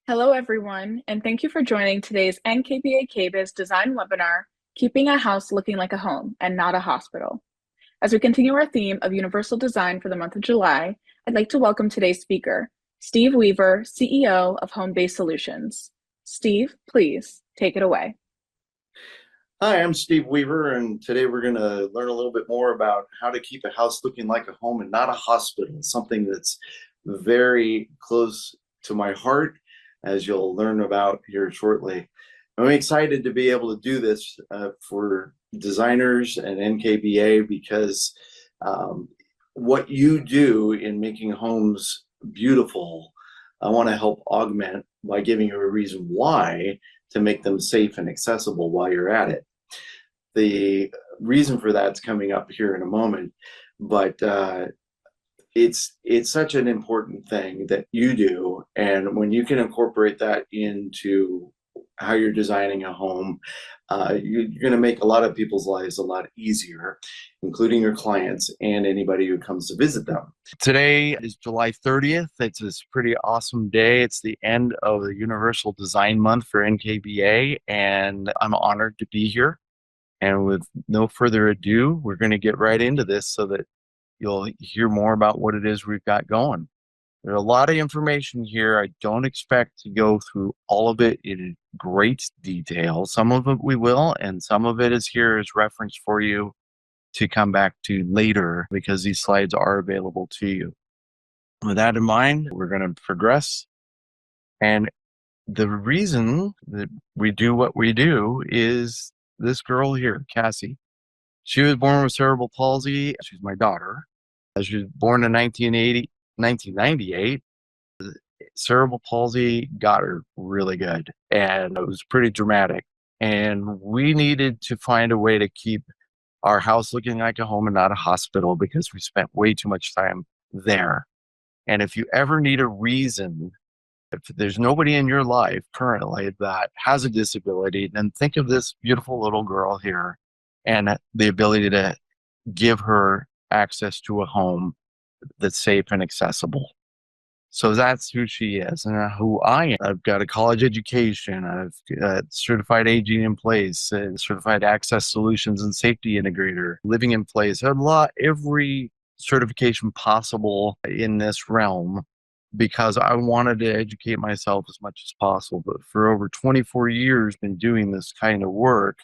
Hello, everyone, and thank you for joining today's NKBA KBIS design webinar, Keeping a House Looking Like a Home and Not a Hospital. As we continue our theme of universal design for the month of July, I'd like to welcome today's speaker, Steve Weaver, CEO of Home Base Solutions. Steve, please take it away. Hi, I'm Steve Weaver, and today we're going to learn a little bit more about how to keep a house looking like a home and not a hospital, something that's very close to my heart, as you'll learn about here shortly. I'm excited to be able to do this for designers and NKBA because what you do in making homes beautiful, I want to help augment by giving you a reason why to make them safe and accessible while you're at it. The reason for that's coming up here in a moment, but it's such an important thing that you do, and when you can incorporate that into how you're designing a home, you're going to make a lot of people's lives a lot easier, including your clients and anybody who comes to visit them. Today is July 30th. It's this pretty awesome day. It's the end of the Universal Design Month for NKBA, and I'm honored to be here. And with no further ado, we're going to get right into this so that you'll hear more about what it is we've got going. There's a lot of information here. I don't expect to go through all of it in great detail. Some of it we will, and some of it is here as reference for you to come back to later because these slides are available to you. With that in mind, we're going to progress. And the reason that we do what we do is this girl here, Cassie. She was born with cerebral palsy. She's my daughter. She was born in 1998. Cerebral palsy got her really good, and it was pretty dramatic. And we needed to find a way to keep our house looking like a home and not a hospital because we spent way too much time there. And if you ever need a reason, if there's nobody in your life currently that has a disability, then think of this beautiful little girl here and the ability to give her access to a home that's safe and accessible. So that's who she is and who I am. I've got a college education. I've got certified aging in place, and certified access solutions and safety integrator, living in place, every certification possible in this realm because I wanted to educate myself as much as possible. But for over 24 years, been doing this kind of work.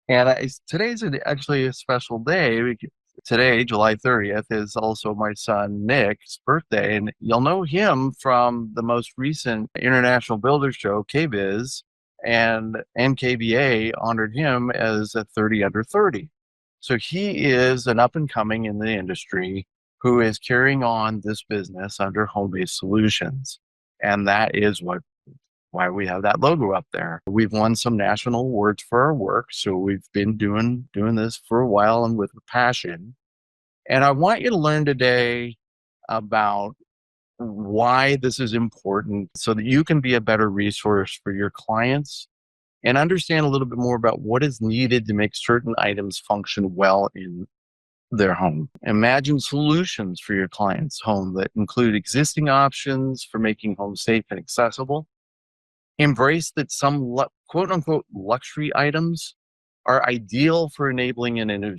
And today's actually a special day. Today, July 30th, is also my son Nick's birthday. And you'll know him from the most recent International Builder Show, KBIS, and NKBA honored him as a 30 under 30. So he is an up and coming in the industry who is carrying on this business under Home Base Solutions. And that is why we have that logo up there. We've won some national awards for our work, so we've been doing this for a while and with passion. And I want you to learn today about why this is important so that you can be a better resource for your clients and understand a little bit more about what is needed to make certain items function well in their home. Imagine solutions for your client's home that include existing options for making homes safe and accessible. Embrace that some quote unquote luxury items are ideal for enabling an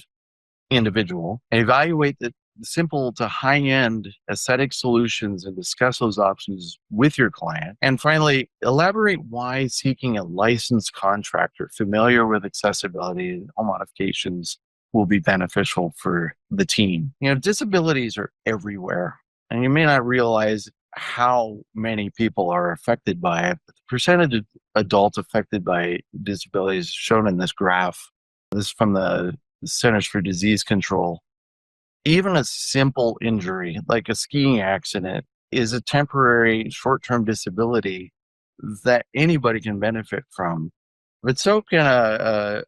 individual. And evaluate the simple to high end aesthetic solutions and discuss those options with your client. And finally, elaborate why seeking a licensed contractor familiar with accessibility and home modifications will be beneficial for the team. Disabilities are everywhere, and you may not realize how many people are affected by it. But the percentage of adults affected by disabilities is shown in this graph. This is from the Centers for Disease Control. Even a simple injury, like a skiing accident, is a temporary short-term disability that anybody can benefit from. But so can a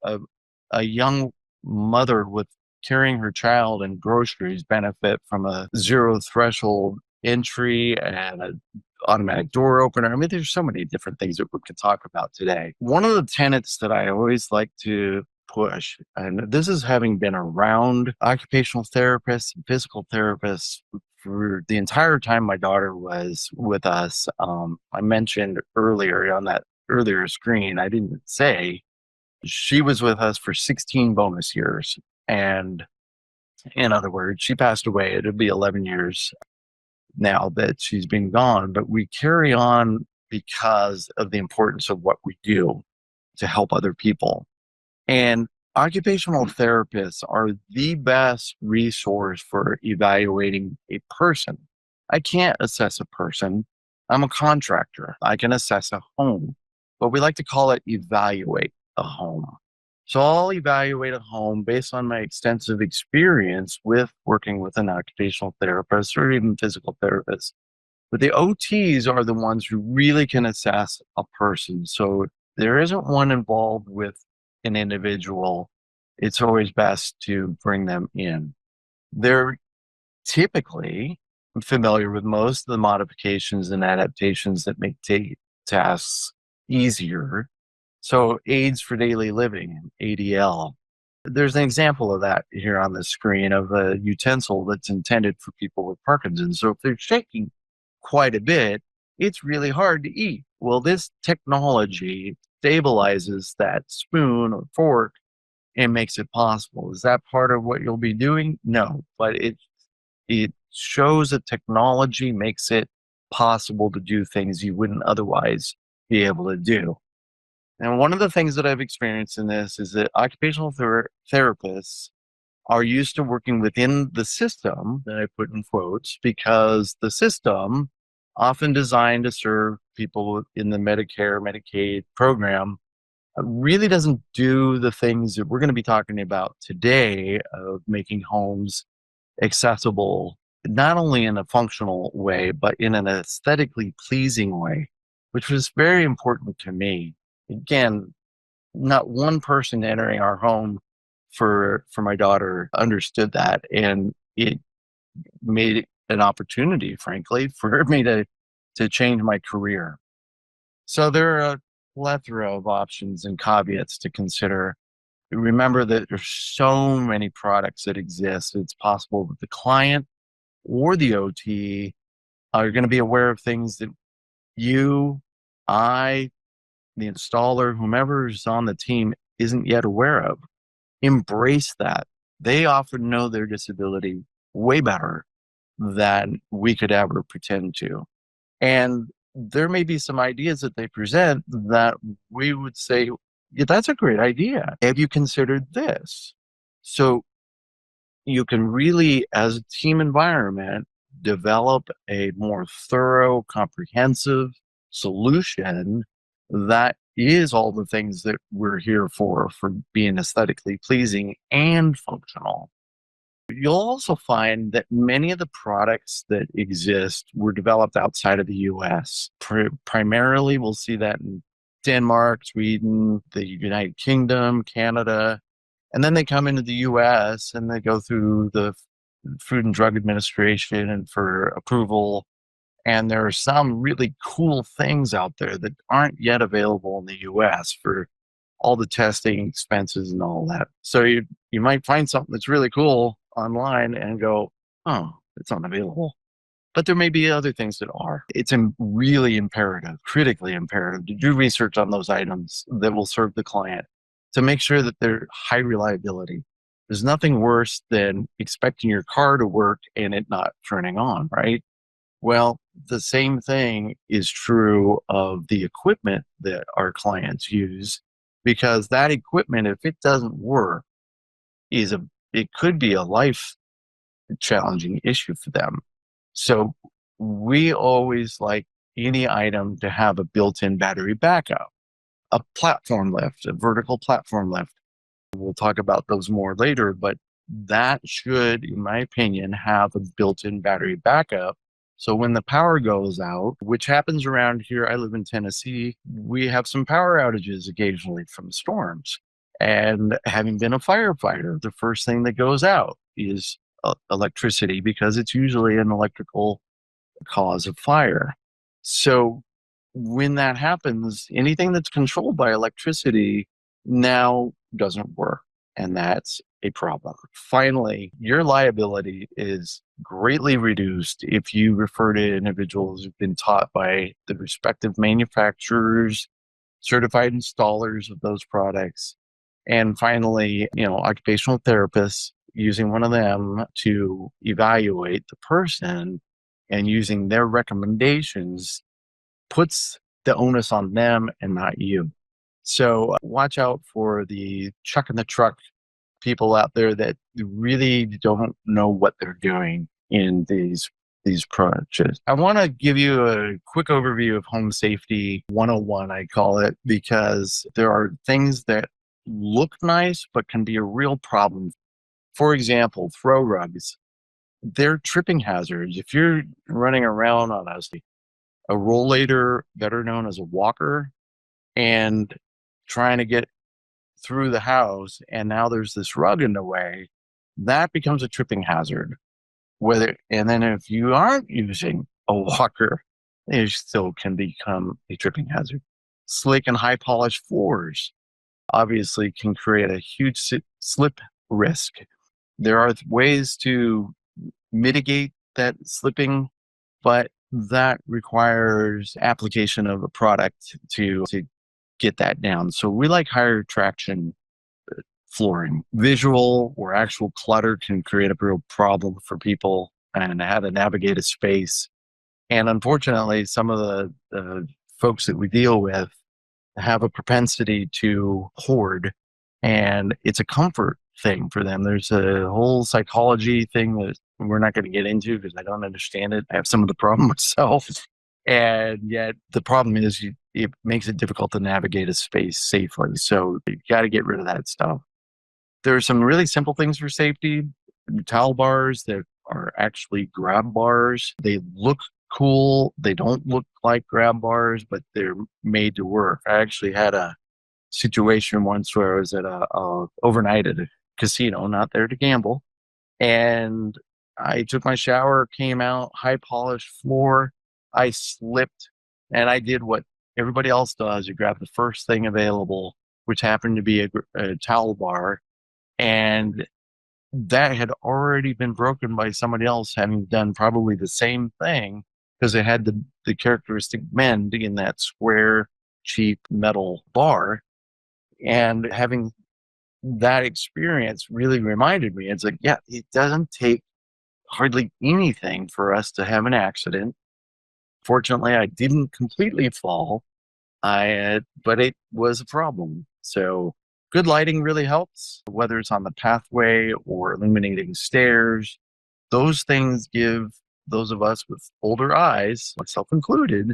young mother with carrying her child and groceries benefit from a zero threshold entry and an automatic door opener. I mean, there's so many different things that we could talk about today. One of the tenets that I always like to push, and this is having been around occupational therapists and physical therapists for the entire time my daughter was with us. I mentioned earlier on that earlier screen, I didn't say she was with us for 16 bonus years. And in other words, she passed away. It'll be 11 years now that she's been gone, but we carry on because of the importance of what we do to help other people. And occupational therapists are the best resource for evaluating a person. I can't assess a person. I'm a contractor. I can assess a home, but we like to call it evaluate a home. So I'll evaluate a home based on my extensive experience with working with an occupational therapist or even physical therapist. But the OTs are the ones who really can assess a person. So there isn't one involved with an individual. It's always best to bring them in. They're typically familiar with most of the modifications and adaptations that make tasks easier. So aids for daily living, ADL. There's an example of that here on the screen of a utensil that's intended for people with Parkinson's. So if they're shaking quite a bit, it's really hard to eat. Well, this technology stabilizes that spoon or fork and makes it possible. Is that part of what you'll be doing? No, but it shows that technology makes it possible to do things you wouldn't otherwise be able to do. And one of the things that I've experienced in this is that occupational therapists are used to working within the system that I put in quotes because the system, often designed to serve people in the Medicare, Medicaid program, really doesn't do the things that we're going to be talking about today of making homes accessible, not only in a functional way, but in an aesthetically pleasing way, which was very important to me. Again, not one person entering our home for my daughter understood that, and it made it an opportunity, frankly, for me to change my career. So there are a plethora of options and caveats to consider. Remember that there's so many products that exist. It's possible that the client or the OT are going to be aware of things that you, I, the installer, whomever's on the team isn't yet aware of. Embrace that. They often know their disability way better than we could ever pretend to. And there may be some ideas that they present that we would say, yeah, that's a great idea. Have you considered this? So you can really, as a team environment, develop a more thorough, comprehensive solution that is all the things that we're here for being aesthetically pleasing and functional. You'll also find that many of the products that exist were developed outside of the US. Primarily, we'll see that in Denmark, Sweden, the United Kingdom, Canada, and then they come into the US and they go through the Food and Drug Administration and for approval. And there are some really cool things out there that aren't yet available in the US for all the testing expenses and all that. So you might find something that's really cool online and go, oh, it's unavailable. But there may be other things that are. It's really imperative, critically imperative, to do research on those items that will serve the client to make sure that they're high reliability. There's nothing worse than expecting your car to work and it not turning on, right? Well, the same thing is true of the equipment that our clients use, because that equipment, if it doesn't work, it could be a life challenging issue for them. So we always like any item to have a built-in battery backup, a platform lift, a vertical platform lift. We'll talk about those more later, but that should, in my opinion, have a built-in battery backup. So when the power goes out, which happens around here, I live in Tennessee, we have some power outages occasionally from storms. And having been a firefighter, the first thing that goes out is electricity, because it's usually an electrical cause of fire. So when that happens, anything that's controlled by electricity now doesn't work. And that's a problem. Finally, your liability is greatly reduced if you refer to individuals who've been taught by the respective manufacturers, certified installers of those products, and finally, occupational therapists, using one of them to evaluate the person and using their recommendations puts the onus on them and not you. So watch out for the chuck in the truck people out there that really don't know what they're doing in these approaches. I want to give you a quick overview of home safety 101, I call it, because there are things that look nice but can be a real problem. For example, throw rugs. They're tripping hazards. If you're running around on a rollator, better known as a walker, and trying to get through the house, and now there's this rug in the way, that becomes a tripping hazard. And then if you aren't using a walker, it still can become a tripping hazard. Slick and high polished floors obviously can create a huge slip risk. There are ways to mitigate that slipping, but that requires application of a product to get that down. So we like higher traction flooring. Visual or actual clutter can create a real problem for people and how to navigate a space. And unfortunately, some of the folks that we deal with have a propensity to hoard, and it's a comfort thing for them. There's a whole psychology thing that we're not going to get into because I don't understand it. I have some of the problem myself. And yet the problem is it makes it difficult to navigate a space safely. So you got to get rid of that stuff. There are some really simple things for safety. Towel bars that are actually grab bars. They look cool. They don't look like grab bars, but they're made to work. I actually had a situation once where I was at a overnight at a casino, not there to gamble. And I took my shower, came out, high polished floor. I slipped and I did what everybody else does. You grab the first thing available, which happened to be a towel bar. And that had already been broken by somebody else having done probably the same thing because it had the characteristic bend in that square, cheap metal bar. And having that experience really reminded me, it's like, yeah, it doesn't take hardly anything for us to have an accident. Fortunately, I didn't completely fall, but it was a problem. So good lighting really helps, whether it's on the pathway or illuminating stairs. Those things give those of us with older eyes, myself included,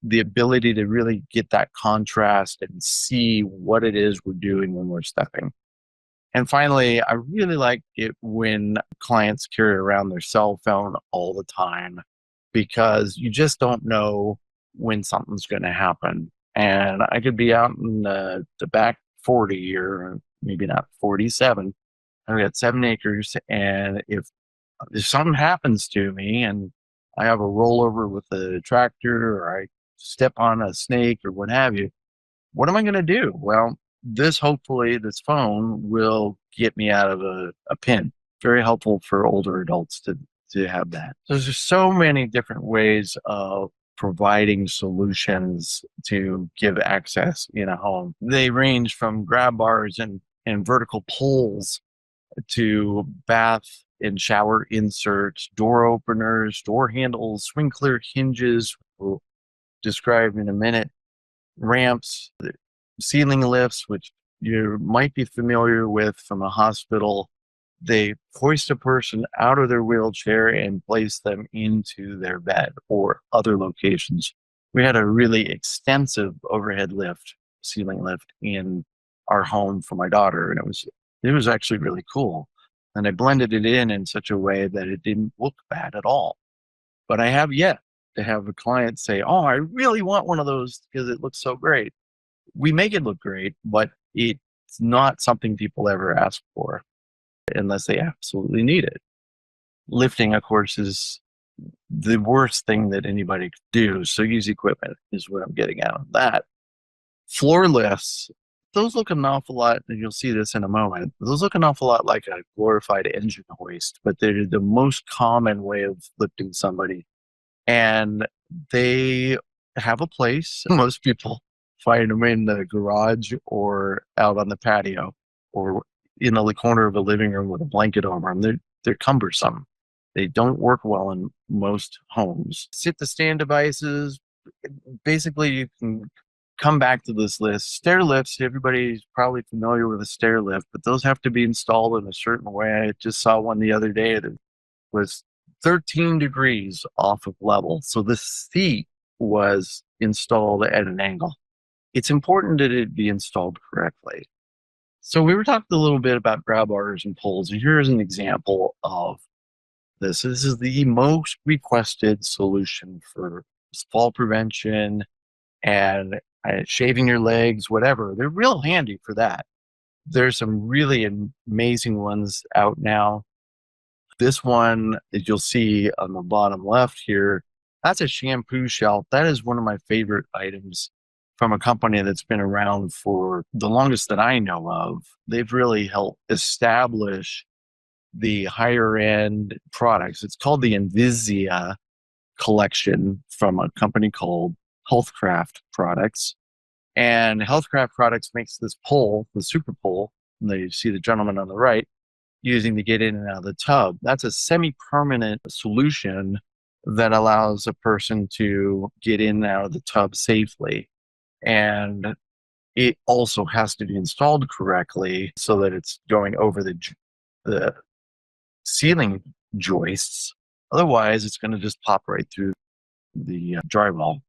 the ability to really get that contrast and see what it is we're doing when we're stepping. And finally, I really like it when clients carry around their cell phone all the time because you just don't know when something's going to happen. And I could be out in the back 40 or maybe not 47. I've got 7 acres. And if something happens to me and I have a rollover with a tractor or I step on a snake or what have you, what am I going to do? Well, this phone will get me out of a pin. Very helpful for older adults to have that. So there's just so many different ways of providing solutions to give access in a home. They range from grab bars and vertical poles to bath and shower inserts, door openers, door handles, swing clear hinges, we'll describe in a minute, ramps, ceiling lifts, which you might be familiar with from a hospital. They hoist a person out of their wheelchair and place them into their bed or other locations. We had a really extensive overhead lift, ceiling lift in our home for my daughter, and it was actually really cool. And I blended it in such a way that it didn't look bad at all. But I have yet to have a client say, "Oh, I really want one of those because it looks so great." We make it look great, but it's not something people ever ask for unless they absolutely need it. Lifting, of course, is the worst thing that anybody could do. So use equipment is what I'm getting out of that. Floor lifts those look an awful lot, and you'll see this in a moment. Those look an awful lot like a glorified engine hoist, but they're the most common way of lifting somebody. And they have a place. Most people find them in the garage or out on the patio or in the corner of a living room with a blanket over them. They're cumbersome. They don't work well in most homes. Sit to stand devices. Basically, you can come back to this list. Stair lifts, everybody's probably familiar with a stair lift, but those have to be installed in a certain way. I just saw one the other day that was 13 degrees off of level. So the seat was installed at an angle. It's important that it be installed correctly. So we were talking a little bit about grab bars and pulls. Here's an example of this. This is the most requested solution for fall prevention and shaving your legs, whatever. They're real handy for that. There's some really amazing ones out now. This one that you'll see on the bottom left here, that's a shampoo shelf. That is one of my favorite items from a company that's been around for the longest that I know of. They've really helped establish the higher end products. It's called the Envisia collection from a company called Healthcraft Products. And Healthcraft Products makes this pole, the super pole, and you see the gentleman on the right, using to get in and out of the tub. That's a semi-permanent solution that allows a person to get in and out of the tub safely. And it also has to be installed correctly so that it's going over the ceiling joists. Otherwise, it's going to just pop right through the drywall.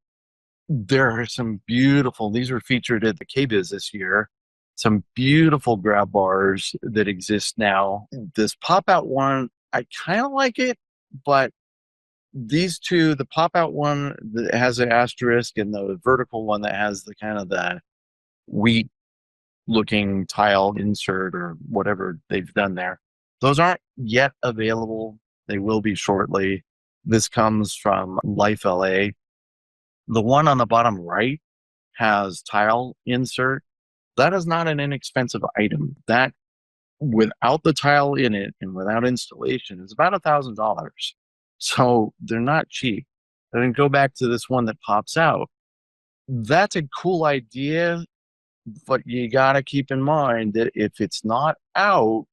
There are some beautiful, these were featured at the KBIS this year, some beautiful grab bars that exist now. This pop-out one, I kind of like it, but these two, the pop-out one that has an asterisk and the vertical one that has the kind of the wheat looking tile insert or whatever they've done there, those aren't yet available. They will be shortly. This comes from Life LA. The one on the bottom right has tile insert. That is not an inexpensive item. That, without the tile in it and without installation, is about $1,000. So they're not cheap. And then go back to this one that pops out. That's a cool idea, but you got to keep in mind that if it's not out,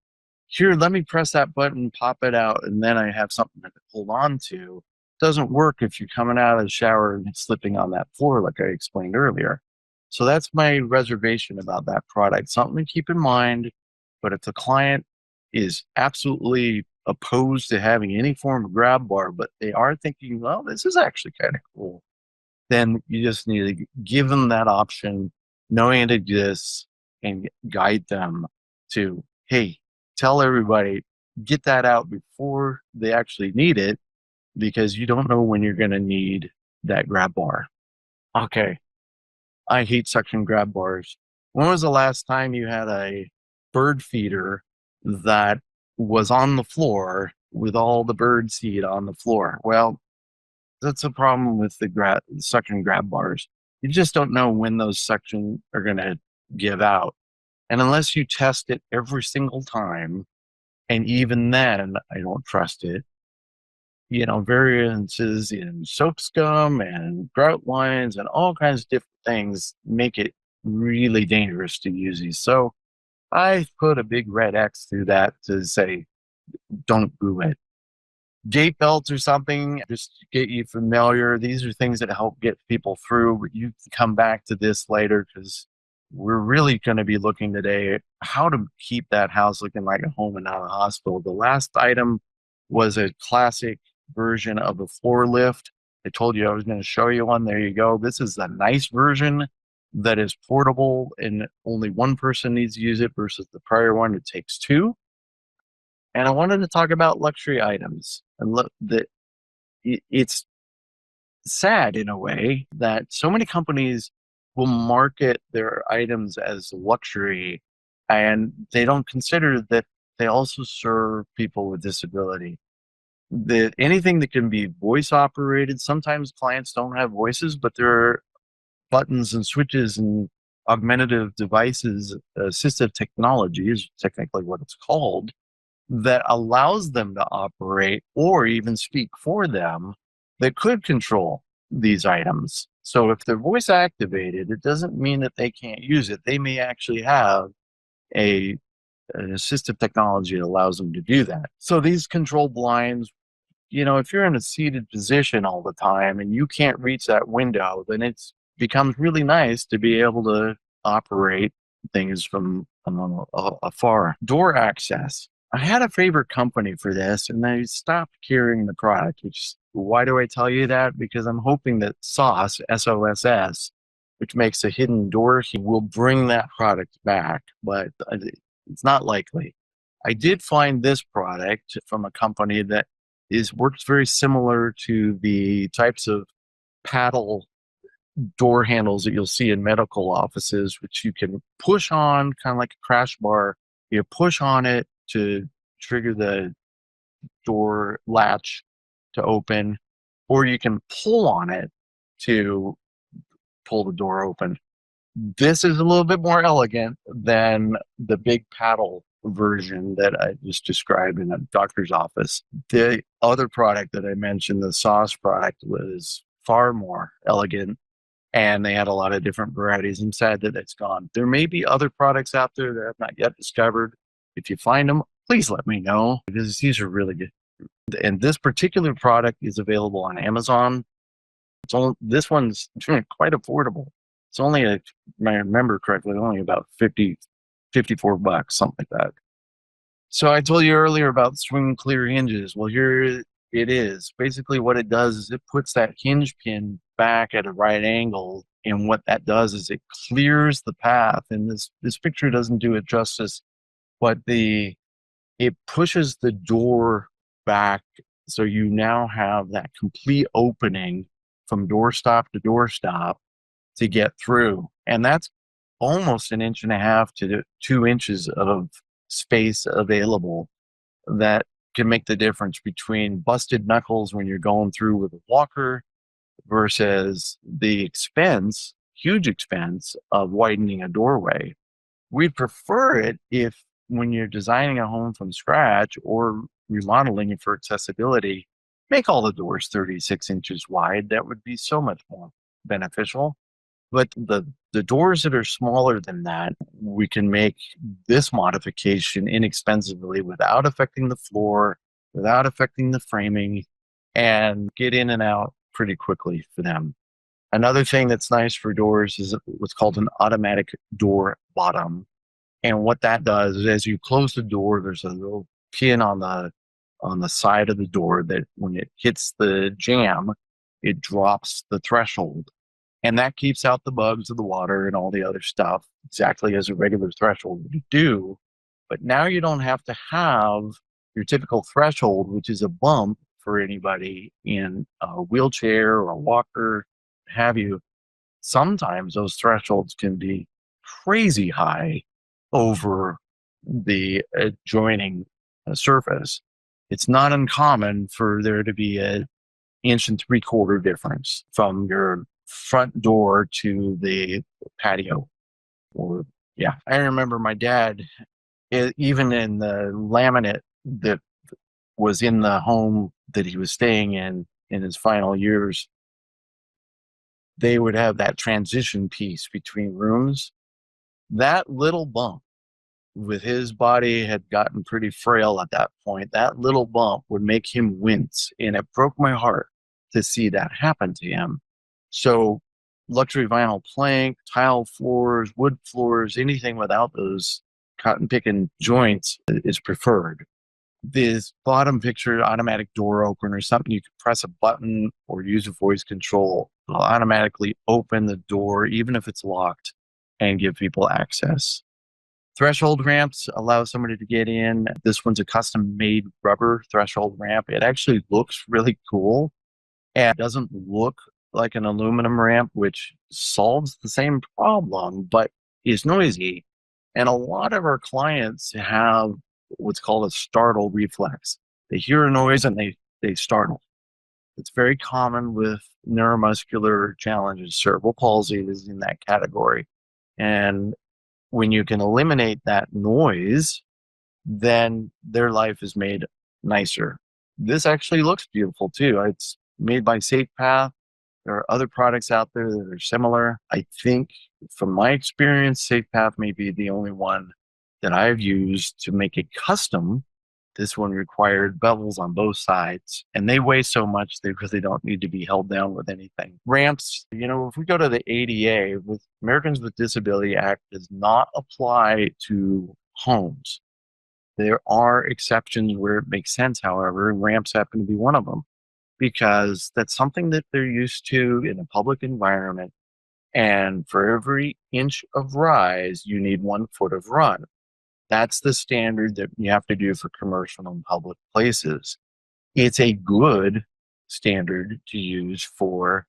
here, let me press that button, pop it out, and then I have something to hold on to. Doesn't work if you're coming out of the shower and slipping on that floor, like I explained earlier. So that's my reservation about that product. Something to keep in mind. But if the client is absolutely opposed to having any form of grab bar, but they are thinking, well, this is actually kind of cool, then you just need to give them that option, knowing it exists, and guide them to, hey, tell everybody, get that out before they actually need it, because you don't know when you're going to need that grab bar. Okay. I hate suction grab bars. When was the last time you had a bird feeder that was on the floor with all the bird seed on the floor? Well, that's a problem with the suction grab bars. You just don't know when those suction are going to give out. And unless you test it every single time, and even then, I don't trust it. Variances in soap scum and grout lines and all kinds of different things make it really dangerous to use these. So I put a big red X through that to say, don't do it. Gate belts or something, just to get you familiar. These are things that help get people through, but you can come back to this later because we're really going to be looking today at how to keep that house looking like a home and not a hospital. The last item was a classic version of a floor lift. I told you I was going to show you one. There you go. This is a nice version that is portable and only one person needs to use it versus the prior one. It takes two. And I wanted to talk about luxury items and look that it's sad in a way that so many companies will market their items as luxury and they don't consider that they also serve people with disability. That anything that can be voice operated, sometimes clients don't have voices, but there are buttons and switches and augmentative devices, assistive technology is technically what it's called, that allows them to operate or even speak for them, that could control these items. So if they're voice activated, it doesn't mean that they can't use it. They may actually have a an assistive technology that allows them to do that. So these control blinds, if you're in a seated position all the time and you can't reach that window, then it's becomes really nice to be able to operate things from afar. Door access. I had a favorite company for this and they stopped carrying the product, which, why do I tell you that? Because I'm hoping that SOSS, which makes a hidden door key, will bring that product back, but it's not likely. I did find this product from a company that works very similar to the types of paddle door handles that you'll see in medical offices, which you can push on, kind of like a crash bar. You push on it to trigger the door latch to open, or you can pull on it to pull the door open. This is a little bit more elegant than the big paddle version that I just described in a doctor's office. The other product that I mentioned, the sauce product, was far more elegant, and they had a lot of different varieties. I'm sad that it's gone. There may be other products out there that I've not yet discovered. If you find them, please let me know, because these are really good. And this particular product is available on Amazon. This one's quite affordable. It's only, if I remember correctly, only about 54 bucks, something like that. So I told you earlier about swing clear hinges. Well, here it is. Basically what it does is it puts that hinge pin back at a right angle. And what that does is it clears the path. And this picture doesn't do it justice, but it pushes the door back. So you now have that complete opening from doorstop to doorstop to get through. And that's almost 1.5 to 2 inches of space available that can make the difference between busted knuckles when you're going through with a walker versus the huge expense of widening a doorway. We'd prefer it if, when you're designing a home from scratch or remodeling it for accessibility, make all the doors 36 inches wide. That would be so much more beneficial. But the doors that are smaller than that, we can make this modification inexpensively without affecting the floor, without affecting the framing, and get in and out pretty quickly for them. Another thing that's nice for doors is what's called an automatic door bottom. And what that does is, as you close the door, there's a little pin on the side of the door that when it hits the jamb, it drops the threshold. And that keeps out the bugs of the water and all the other stuff, exactly as a regular threshold would do. But now you don't have to have your typical threshold, which is a bump for anybody in a wheelchair or a walker, have you. Sometimes those thresholds can be crazy high over the adjoining surface. It's not uncommon for there to be an 1.75 inch difference from your front door to the patio. Or yeah, I remember my dad, even in the laminate that was in the home that he was staying in his final years, they would have that transition piece between rooms. That little bump, with his body had gotten pretty frail at that point, that little bump would make him wince, and it broke my heart to see that happen to him. So luxury vinyl plank, tile floors, wood floors, anything without those cotton picking joints is preferred. This bottom picture, automatic door opener, something you can press a button or use a voice control. It'll automatically open the door, even if it's locked, and give people access. Threshold ramps allow somebody to get in. This one's a custom-made rubber threshold ramp. It actually looks really cool and doesn't look like an aluminum ramp, which solves the same problem, but is noisy. And a lot of our clients have what's called a startle reflex. They hear a noise and they startle. It's very common with neuromuscular challenges. Cerebral palsy is in that category. And when you can eliminate that noise, then their life is made nicer. This actually looks beautiful too. It's made by SafePath. There are other products out there that are similar. I think from my experience, SafePath may be the only one that I've used to make it custom. This one required bevels on both sides, and they weigh so much they really don't need to be held down with anything. Ramps, if we go to the ADA, with Americans with Disability Act, does not apply to homes. There are exceptions where it makes sense, however, and ramps happen to be one of them, because that's something that they're used to in a public environment. And for every inch of rise, you need 1 foot of run. That's the standard that you have to do for commercial and public places. It's a good standard to use for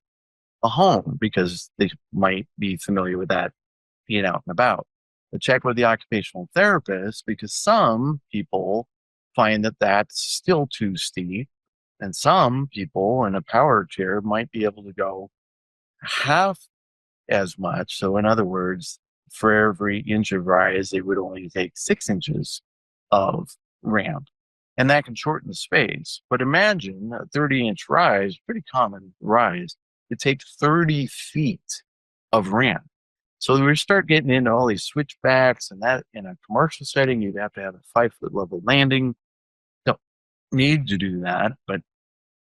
a home because they might be familiar with that being out and about. But check with the occupational therapist, because some people find that that's still too steep. And some people in a power chair might be able to go half as much. So, in other words, for every inch of rise, they would only take 6 inches of ramp. And that can shorten the space. But imagine a 30-inch rise, pretty common rise, it takes 30 feet of ramp. So we start getting into all these switchbacks, and that in a commercial setting, you'd have to have a 5-foot level landing. Don't need to do that. But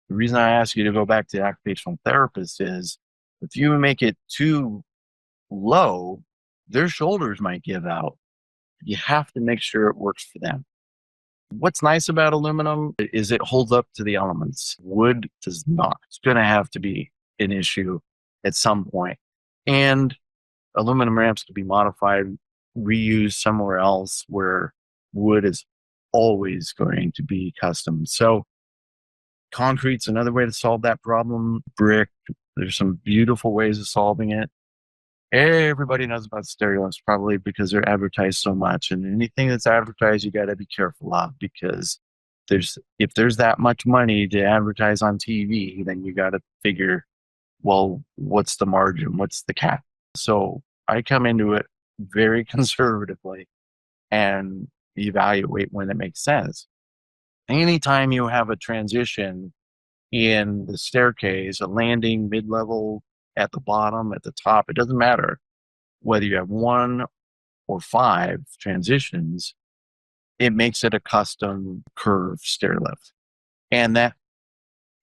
the reason I ask you to go back to the occupational therapist is if you make it too low, their shoulders might give out. You have to make sure it works for them. What's nice about aluminum is it holds up to the elements. Wood does not. It's going to have to be an issue at some point. And aluminum ramps can be modified, reused somewhere else where wood is always going to be custom. So concrete's another way to solve that problem. Brick, there's some beautiful ways of solving it. Everybody knows about stereo lifts probably because they're advertised so much, and anything that's advertised you got to be careful of, because if there's that much money to advertise on TV, then you got to figure, well, what's the margin, what's the cap? So I come into it very conservatively and evaluate when it makes sense. Anytime you have a transition in the staircase, a landing, mid-level, at the bottom, at the top, it doesn't matter whether you have 1 or 5 transitions, it makes it a custom curved stair lift. And that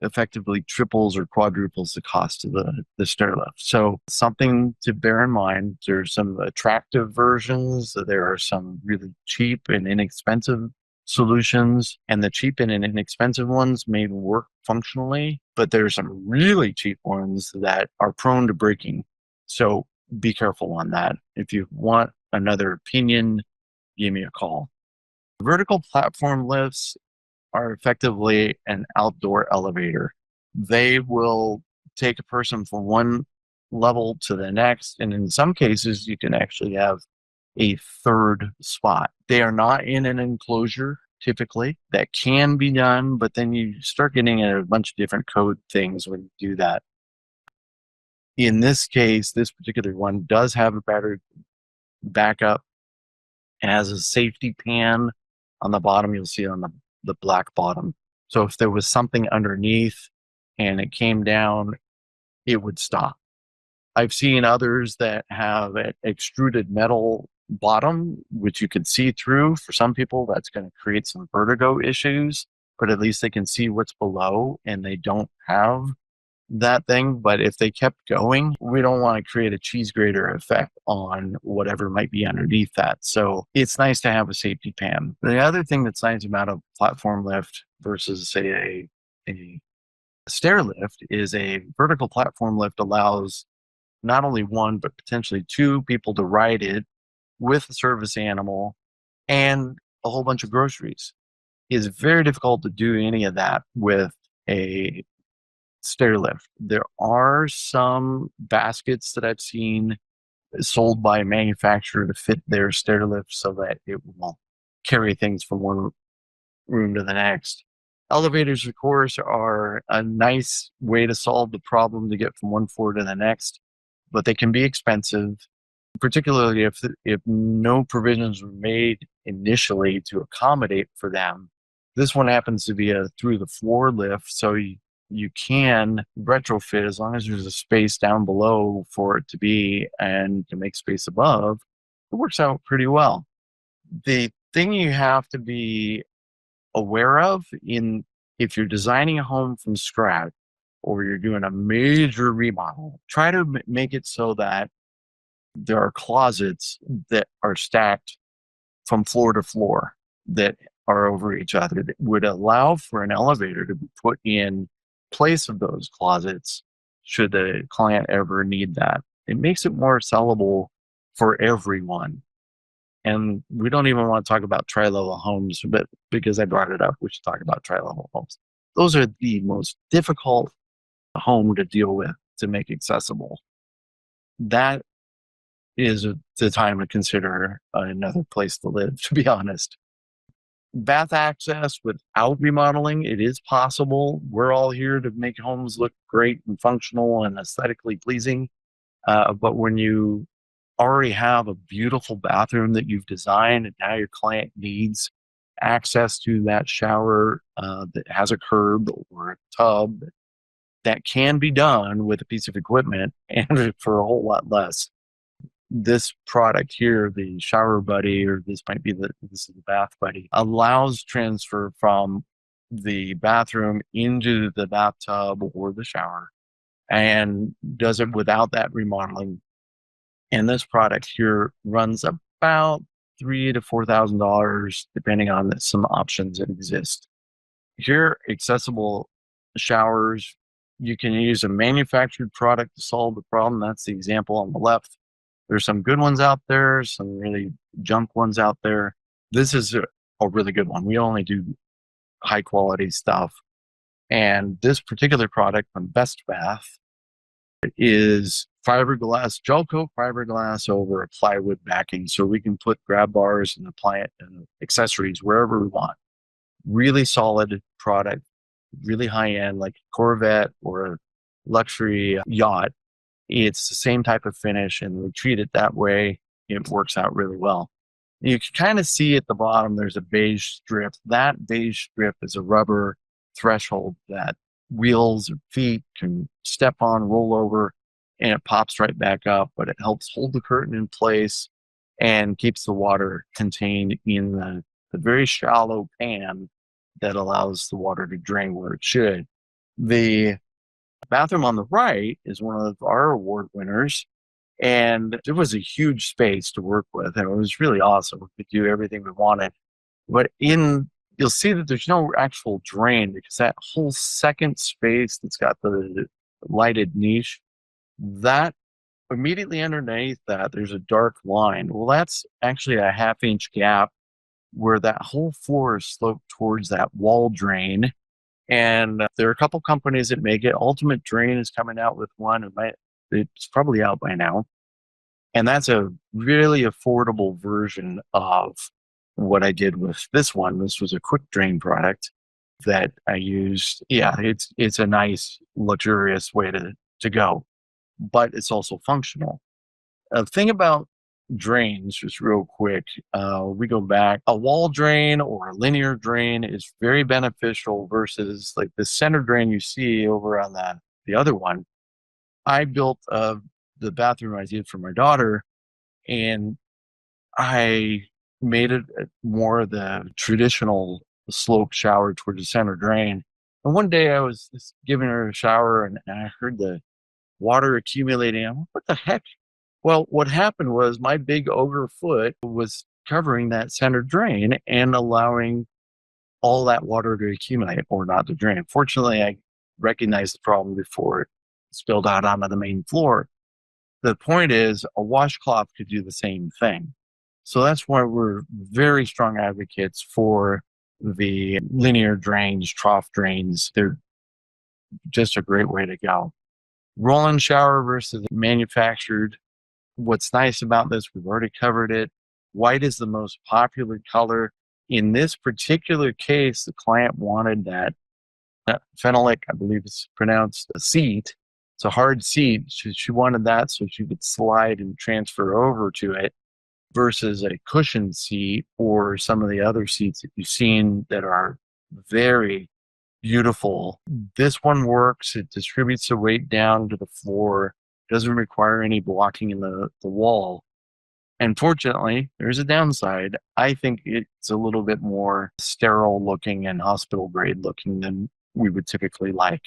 effectively triples or quadruples the cost of the stair lift. So something to bear in mind. There's some attractive versions. There are some really cheap and inexpensive solutions, and the cheap and inexpensive ones may work functionally, but there's some really cheap ones that are prone to breaking. So be careful on that. If you want another opinion, give me a call. Vertical platform lifts are effectively an outdoor elevator. They will take a person from one level to the next, and in some cases, you can actually have a third spot. They are not in an enclosure, typically. That can be done, but then you start getting a bunch of different code things when you do that. In this case, this particular one does have a battery backup. It has a safety pan on the bottom. You'll see it on the black bottom. So if there was something underneath and it came down, it would stop. I've seen others that have an extruded metal bottom, which you can see through. For some people, that's going to create some vertigo issues, but at least they can see what's below and they don't have that thing. But if they kept going, we don't want to create a cheese grater effect on whatever might be underneath that. So it's nice to have a safety pan. The other thing that's nice about a platform lift versus, say, a stair lift is a vertical platform lift allows not only 1, but potentially 2 people to ride it with a service animal and a whole bunch of groceries. It's very difficult to do any of that with a stair lift. There are some baskets that I've seen sold by a manufacturer to fit their stair lift so that it will carry things from one room to the next. Elevators, of course, are a nice way to solve the problem to get from one floor to the next, but they can be expensive. particularly if no provisions were made initially to accommodate for them. This one happens to be a through the floor lift, so you can retrofit as long as there's a space down below for it to be and to make space above. It works out pretty well. The thing you have to be aware of if you're designing a home from scratch or you're doing a major remodel, try to make it so that there are closets that are stacked from floor to floor that are over each other that would allow for an elevator to be put in place of those closets should the client ever need that. It makes it more sellable for everyone. And we don't even want to talk about tri-level homes, but because I brought it up, we should talk about tri-level homes. Those are the most difficult home to deal with to make accessible. That is the time to consider another place to live, to be honest. Bath access without remodeling, it is possible. We're all here to make homes look great and functional and aesthetically pleasing. But when you already have a beautiful bathroom that you've designed and now your client needs access to that shower that has a curb or a tub, that can be done with a piece of equipment and for a whole lot less. This product here, the Shower Buddy, or this is the Bath Buddy, allows transfer from the bathroom into the bathtub or the shower and does it without that remodeling. And this product here runs about $3,000 to $4,000, depending on some options that exist. Here, accessible showers, you can use a manufactured product to solve the problem. That's the example on the left. There's some good ones out there, some really junk ones out there. This is a really good one. We only do high quality stuff. And this particular product from Best Bath is fiberglass, gel coat fiberglass over a plywood backing. So we can put grab bars and appliance and accessories wherever we want. Really solid product, really high end, like a Corvette or a luxury yacht. It's the same type of finish, and we treat it that way. It works out really well. You can kind of see at the bottom, there's a beige strip. That beige strip is a rubber threshold that wheels or feet can step on, roll over, and it pops right back up, but it helps hold the curtain in place and keeps the water contained in the very shallow pan that allows the water to drain where it should. The bathroom on the right is one of our award winners, and it was a huge space to work with, and it was really awesome. We could do everything we wanted. But you'll see that there's no actual drain because that whole second space that's got the lighted niche, that immediately underneath that, there's a dark line. Well, that's actually a 1/2-inch gap where that whole floor is sloped towards that wall drain. And there are a couple companies that make it. Ultimate Drain is coming out with one. It's probably out by now. And that's a really affordable version of what I did with this one. This was a quick drain product that I used. Yeah, it's a nice, luxurious way to go, but it's also functional. A thing about drains, just real quick, we go back. A wall drain or a linear drain is very beneficial versus like the center drain you see over on the other one. I built the bathroom I did for my daughter, and I made it more of the traditional slope shower towards the center drain. And one day I was just giving her a shower, and I heard the water accumulating. I'm like, what the heck? Well, what happened was my big ogre foot was covering that center drain and allowing all that water to accumulate or not to drain. Fortunately, I recognized the problem before it spilled out onto the main floor. The point is, a washcloth could do the same thing. So that's why we're very strong advocates for the linear drains, trough drains. They're just a great way to go. Roll-in shower versus manufactured. What's nice about this, we've already covered it. White is the most popular color. In this particular case, the client wanted that phenolic, I believe it's pronounced, seat It's a hard seat. She wanted that so she could slide and transfer over to it versus a cushioned seat or some of the other seats that you've seen that are very beautiful. This one works. It distributes the weight down to the floor, doesn't require any blocking in the wall. And fortunately, there's a downside. I think it's a little bit more sterile looking and hospital grade looking than we would typically like.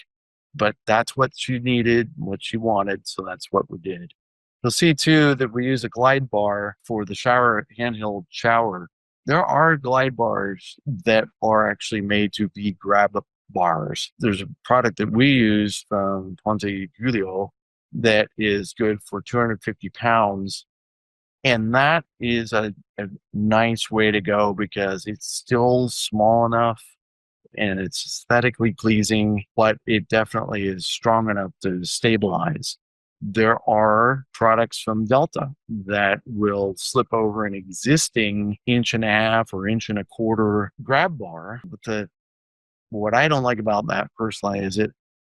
But that's what she needed, what she wanted, so that's what we did. You'll see too that we use a glide bar for the shower, handheld shower. There are glide bars that are actually made to be grab bars. There's a product that we use from Ponte Julio that is good for 250 pounds. And that is a nice way to go because it's still small enough and it's aesthetically pleasing, but it definitely is strong enough to stabilize. There are products from Delta that will slip over an existing 1.5 or 1.25 grab bar. But what I don't like about that personally is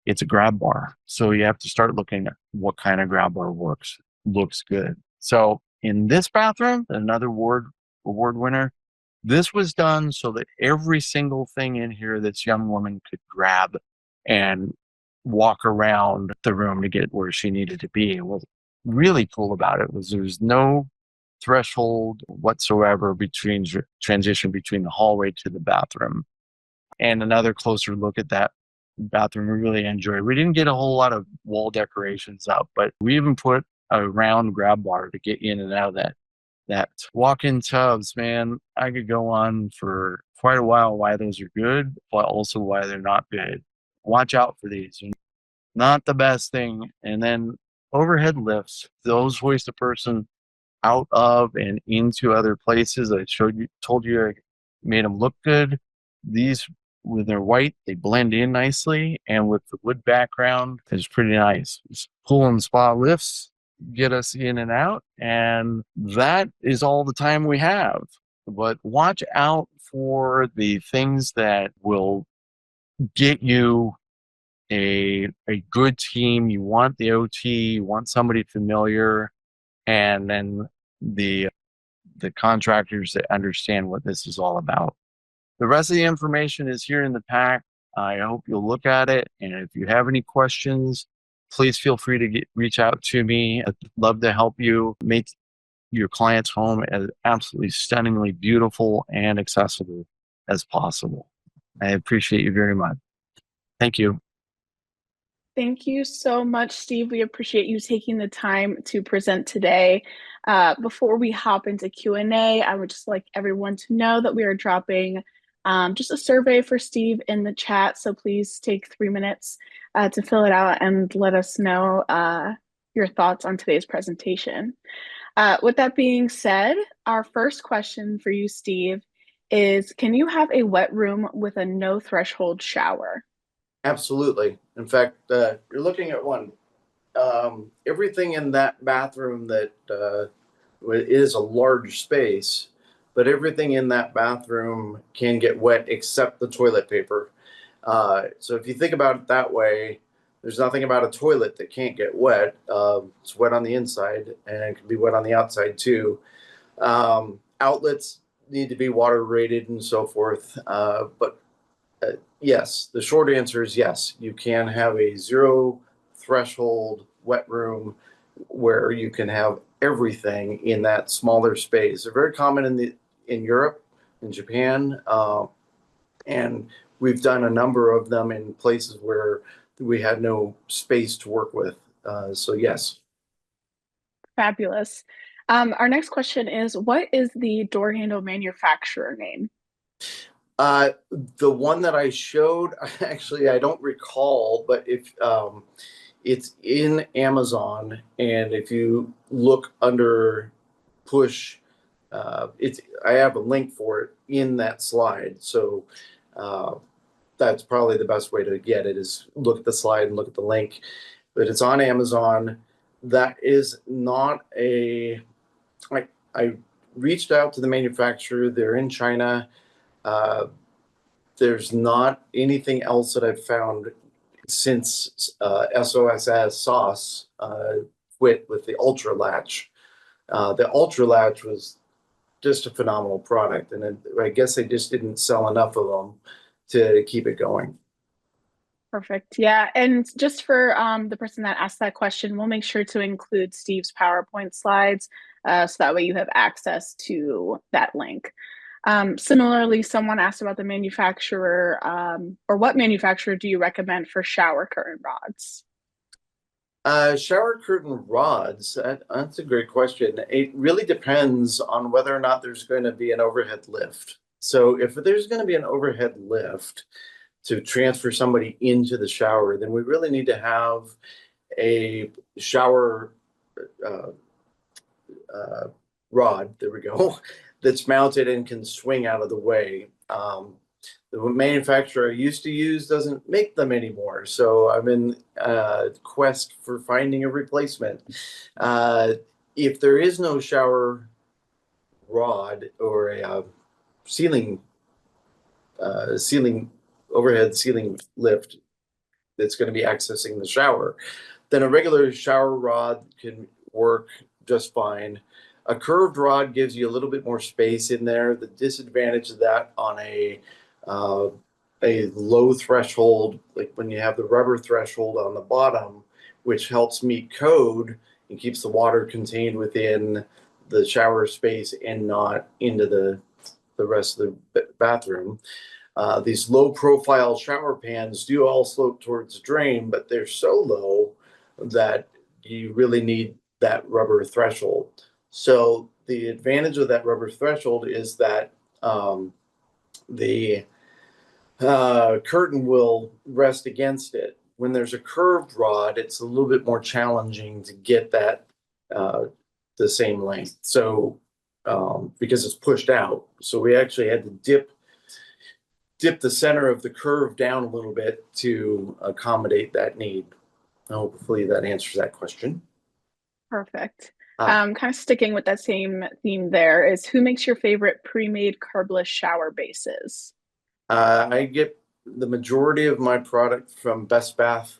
it's a grab bar. So you have to start looking at what kind of grab bar looks good. So in this bathroom, another award winner, this was done so that every single thing in here this young woman could grab and walk around the room to get where she needed to be. And what's really cool about it was there was no threshold whatsoever between transition between the hallway to the bathroom. And another closer look at that bathroom we really enjoyed. We didn't get a whole lot of wall decorations up, but we even put a round grab bar to get in and out of that walk-in tubs. Man, I could go on for quite a while why those are good, but also why they're not good. Watch out for these. Not the best thing. And then overhead lifts, those hoist a person out of and into other places. I told you I made them look good. These, when they're white, they blend in nicely, and with the wood background, it's pretty nice. Just pool and spa lifts get us in and out, and that is all the time we have. But watch out for the things that will get you a good team. You want the OT, you want somebody familiar, and then the contractors that understand what this is all about. The rest of the information is here in the pack. I hope you'll look at it. And if you have any questions, please feel free to reach out to me. I'd love to help you make your client's home as absolutely stunningly beautiful and accessible as possible. I appreciate you very much. Thank you. Thank you so much, Steve. We appreciate you taking the time to present today. Before we hop into Q&A, I would just like everyone to know that we are dropping just a survey for Steve in the chat. So please take 3 minutes to fill it out and let us know your thoughts on today's presentation. With that being said, our first question for you, Steve, is can you have a wet room with a no threshold shower? Absolutely. In fact, you're looking at one. Everything in that bathroom that is a large space, but everything in that bathroom can get wet except the toilet paper. So if you think about it that way, there's nothing about a toilet that can't get wet. It's wet on the inside and it can be wet on the outside too. Outlets need to be water rated and so forth. But yes, the short answer is yes. You can have a zero threshold wet room where you can have everything in that smaller space. They're very common in Europe, in Japan, and we've done a number of them in places where we had no space to work with. So yes. Fabulous. Our next question is, what is the door handle manufacturer name? The one that I showed, actually, I don't recall, but if it's in Amazon, and if you look under push, I have a link for it in that slide. So that's probably the best way to get it is look at the slide and look at the link. But it's on Amazon. That is not I reached out to the manufacturer. They're in China. There's not anything else that I've found since SOSS sauce quit with the Ultra Latch. The Ultra Latch was just a phenomenal product, and I guess they just didn't sell enough of them to keep it going. Perfect. Yeah. And just for the person that asked that question, we'll make sure to include Steve's PowerPoint slides so that way you have access to that link. Similarly, someone asked about the manufacturer or what manufacturer do you recommend for shower curtain rods? Shower curtain rods, that's a great question. It really depends on whether or not there's going to be an overhead lift. So if there's going to be an overhead lift to transfer somebody into the shower, then we really need to have a shower uh, rod, there we go, that's mounted and can swing out of the way. The manufacturer I used to use doesn't make them anymore, so I'm in quest for finding a replacement. If there is no shower rod or a ceiling ceiling overhead ceiling lift that's going to be accessing the shower, then a regular shower rod can work just fine. A curved rod gives you a little bit more space in there. The disadvantage of that on uh, a low threshold, like when you have the rubber threshold on the bottom, which helps meet code and keeps the water contained within the shower space and not into the rest of the bathroom. These low profile shower pans do all slope towards the drain, but they're so low that you really need that rubber threshold. So the advantage of that rubber threshold is that the curtain will rest against it. When there's a curved rod, it's a little bit more challenging to get that the same length. So because it's pushed out, so we actually had to dip the center of the curve down a little bit to accommodate that need. Hopefully that answers that question. Perfect. Ah, Kind of sticking with that same theme there is who makes your favorite pre-made curbless shower bases? I get the majority of my product from Best Bath.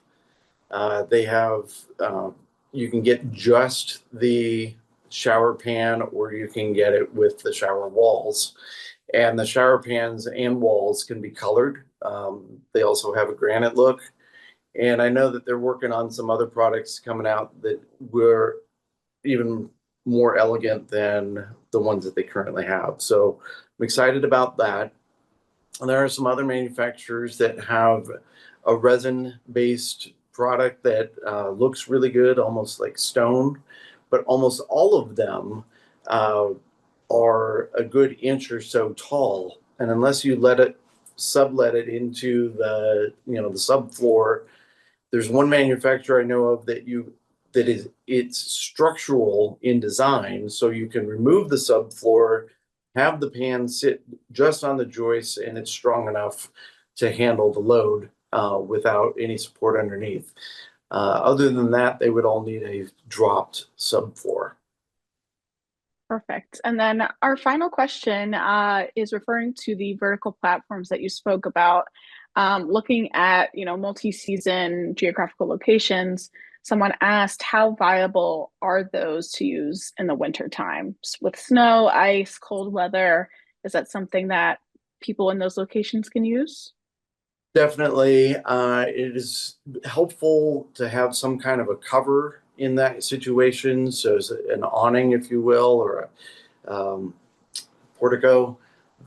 They have, you can get just the shower pan or you can get it with the shower walls. And the shower pans and walls can be colored. They also have a granite look. And I know that they're working on some other products coming out that were even more elegant than the ones that they currently have. So I'm excited about that. And there are some other manufacturers that have a resin-based product that looks really good, almost like stone, but almost all of them uh, are a good inch or so tall. And unless you sublet it into the subfloor, there's one manufacturer I know of it's structural in design, so you can remove the subfloor, have the pan sit just on the joists, and it's strong enough to handle the load without any support underneath. Other than that, they would all need a dropped subfloor. Perfect. And then our final question is referring to the vertical platforms that you spoke about. Looking at, multi-season geographical locations, someone asked how viable are those to use in the winter time with snow, ice, cold weather? Is that something that people in those locations can use? Definitely, it is helpful to have some kind of a cover in that situation. So, it's an awning, if you will, or a portico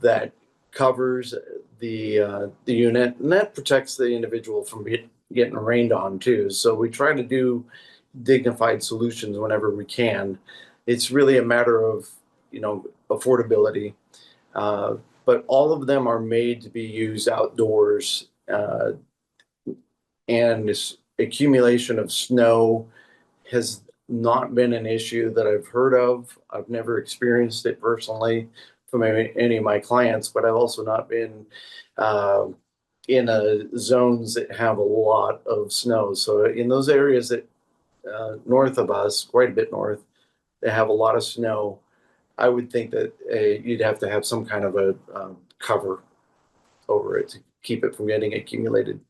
that covers the unit, and that protects the individual from getting rained on too. So, we try to do dignified solutions whenever we can. It's really a matter of affordability. Uh, but all of them are made to be used outdoors, and this accumulation of snow has not been an issue that I've heard of. I've never experienced it personally from any of my clients, but I've also not been uh, in zones that have a lot of snow. So in those areas that north of us, quite a bit north, that have a lot of snow, I would think that you'd have to have some kind of a cover over it to keep it from getting accumulated.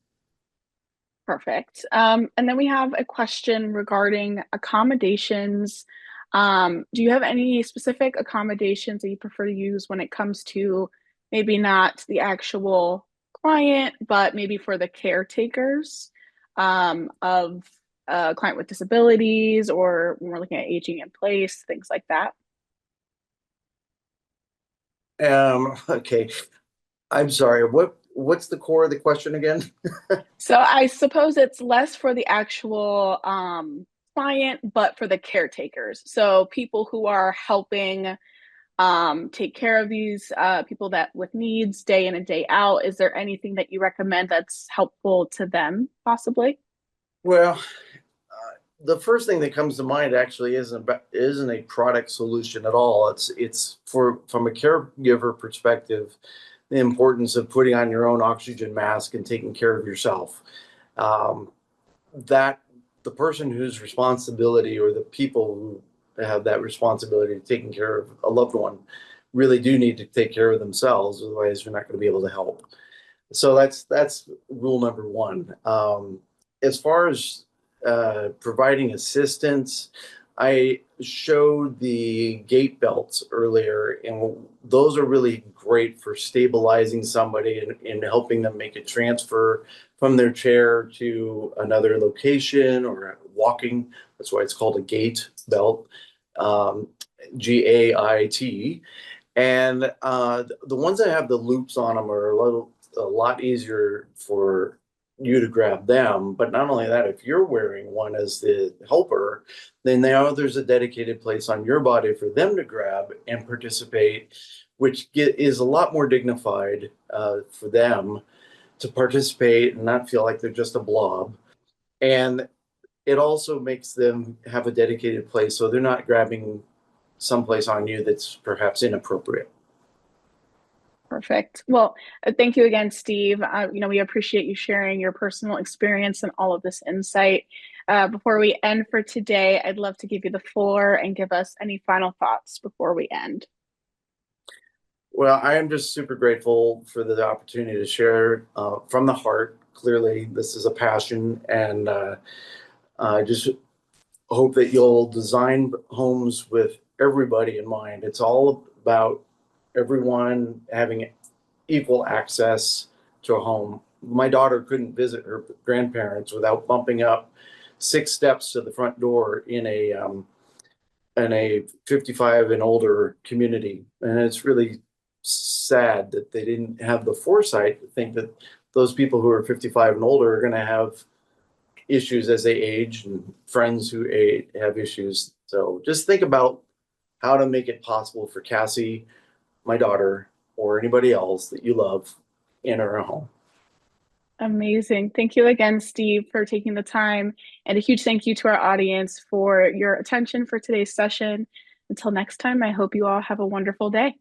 Perfect. And then we have a question regarding accommodations. Do you have any specific accommodations that you prefer to use when it comes to maybe not the actual client, but maybe for the caretakers of a client with disabilities, or when we're looking at aging in place, things like that? Okay. I'm sorry. What's the core of the question again? So I suppose it's less for the actual client, but for the caretakers. So people who are helping take care of these people that with needs day in and day out. Is there anything that you recommend that's helpful to them, possibly? Well, the first thing that comes to mind actually isn't a product solution at all. It's for from a caregiver perspective, the importance of putting on your own oxygen mask and taking care of yourself. Um, that the person whose responsibility or the people who have that responsibility of taking care of a loved one really do need to take care of themselves. Otherwise, you're not going to be able to help. So that's rule number one. As far as providing assistance, I showed the gait belts earlier, and those are really great for stabilizing somebody and helping them make a transfer from their chair to another location or walking. That's why it's called a gait belt, GAIT. And the ones that have the loops on them are a lot easier for you to grab them. But not only that, if you're wearing one as the helper, then now there's a dedicated place on your body for them to grab and participate, which is a lot more dignified for them to participate and not feel like they're just a blob. And it also makes them have a dedicated place so they're not grabbing someplace on you that's perhaps inappropriate. Perfect. Well, thank you again, Steve. We appreciate you sharing your personal experience and all of this insight. Before we end for today, I'd love to give you the floor and give us any final thoughts before we end. Well, I am just super grateful for the opportunity to share from the heart. Clearly, this is a passion, and I just hope that you'll design homes with everybody in mind. It's all about everyone having equal access to a home. My daughter couldn't visit her grandparents without bumping up 6 steps to the front door in a 55 and older community, and it's really sad that they didn't have the foresight to think that those people who are 55 and older are going to have issues as they age and friends who have issues. So just think about how to make it possible for Cassie, my daughter, or anybody else that you love in our home. Amazing. Thank you again, Steve, for taking the time. And a huge thank you to our audience for your attention for today's session. Until next time, I hope you all have a wonderful day.